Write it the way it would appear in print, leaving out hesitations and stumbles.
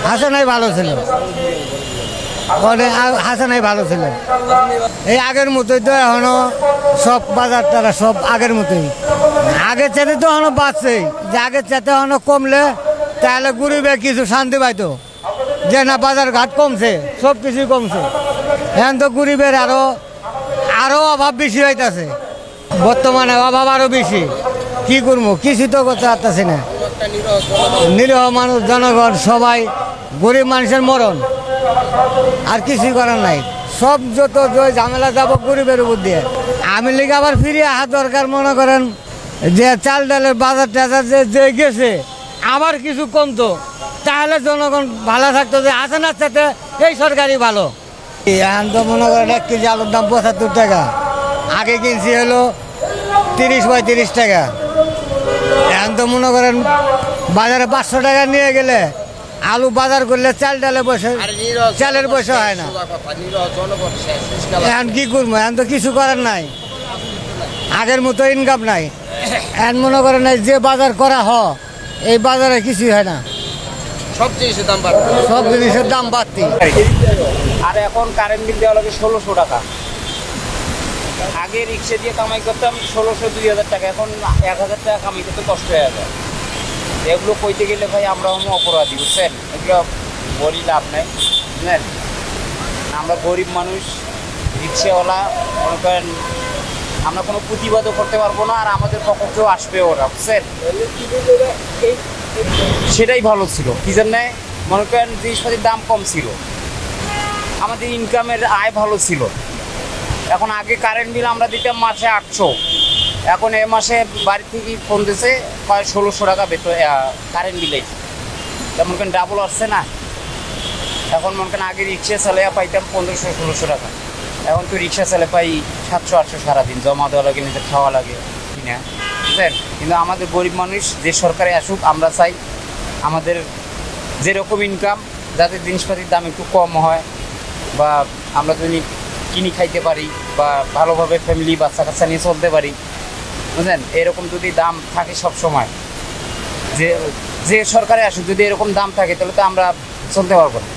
হাসানাই ভালো ছিল, হাসানাই ভালো ছিল। এই আগের মতোই তো এখনো সব বাজার টারা সব আগের মতোই, আগের চাইতে তো এখনো বাড়ছেই, যে আগের চাইতে এখনো কমলে তাহলে গরিবে কিছু শান্তি পাইতো, যে না বাজার ঘাট কমছে, সব কিছুই কমছে। এখন তো গরিবের আরো অভাব বেশি হইতেছে, বর্তমানে অভাব আরো বেশি। কি করবো, কিছু তো করতে পারতেছি না। নিরীহ মানুষ, জনগণ সবাই, গরিব মানুষের মরণ, আর কিছুই করার নাই। সব যত ঝামেলা যাব গরিবের উপর দিয়ে। আমি লিগে আবার ফিরিয়ে আহা দরকার, মনে করেন যে চাল ডালের বাজার টাজার যে গেছে আবার কিছু কমতো, তাহলে জনগণ ভালো থাকতো। যে হাসানার সাথে এই সরকারই ভালো। এখন তো মনে করেন 1 কেজি আলুর দাম 75 টাকা, আগে কিনছি হলো 30-35 টাকা। এখন তো মনে করেন বাজারে 500 টাকা নিয়ে গেলে আলু বাজার করলে চাল ডালে বসে, চালের বসে হয় না। এখন কি করবো, এখন তো কিছু করার নাই, আগের মতো ইনকাম নাই। এখন মনে করেন যে বাজার করা এই বাজারে কিছুই হয় না, সব জিনিসের দাম বাড়তি। আর এখন কারেন্ট বিল দেওয়া লাগে 1600 টাকা। আগে রিক্সা দিয়ে কামাই করতাম 1600-2000 টাকা, এখন 1000 টাকা কামাই করতে কষ্ট হয়ে যায়। এগুলো কইতে গেলে ভাই আমরা অপরাধী, বুঝছেন? এগুলো বলি লাভ নাই, বুঝলেন? আমরা গরিব মানুষ, রিক্সাওয়ালা, মনে করেন আমরা কোনো প্রতিবাদও করতে পারবো না, আর আমাদের পক্ষেও আসবে ওরা, বুঝছেন? সেটাই ভালো ছিল। কি জন্যে? মনে করেন জিনিসপাতির দাম কম ছিল, আমাদের ইনকামের আয় ভালো ছিল। এখন আগে কারেন্ট বিল আমরা দিতাম মাসে 800, এখন এ মাসে বাড়ি থেকে ফোন দিয়েছে 1600 টাকা বেতন কারেন্ট বিলে। মনে করেন ডাবল আসছে না। এখন মনে করেন আগে রিক্সা চালিয়ে পাইতাম 1500-1600 টাকা, এখন তো রিক্সা চালে পাই 700-800 সারাদিন, জমা দেওয়া লাগে, নিজের খাওয়া লাগে, কিনা, বুঝলেন? কিন্তু আমাদের গরিব মানুষ, যে সরকারে আসুক, আমরা চাই আমাদের যেরকম ইনকাম যাতে জিনিসপাতির দাম একটু কম হয়, বা আমরা যদি কিনি খাইতে পারি, বা ভালোভাবে ফ্যামিলি বাচ্চা কাচ্চা নিয়ে চলতে পারি, বুঝলেন? এরকম যদি দাম থাকে সব সময়, যে সরকারে আসুক যদি এরকম দাম থাকে, তাহলে তো আমরা চলতে পারবো না।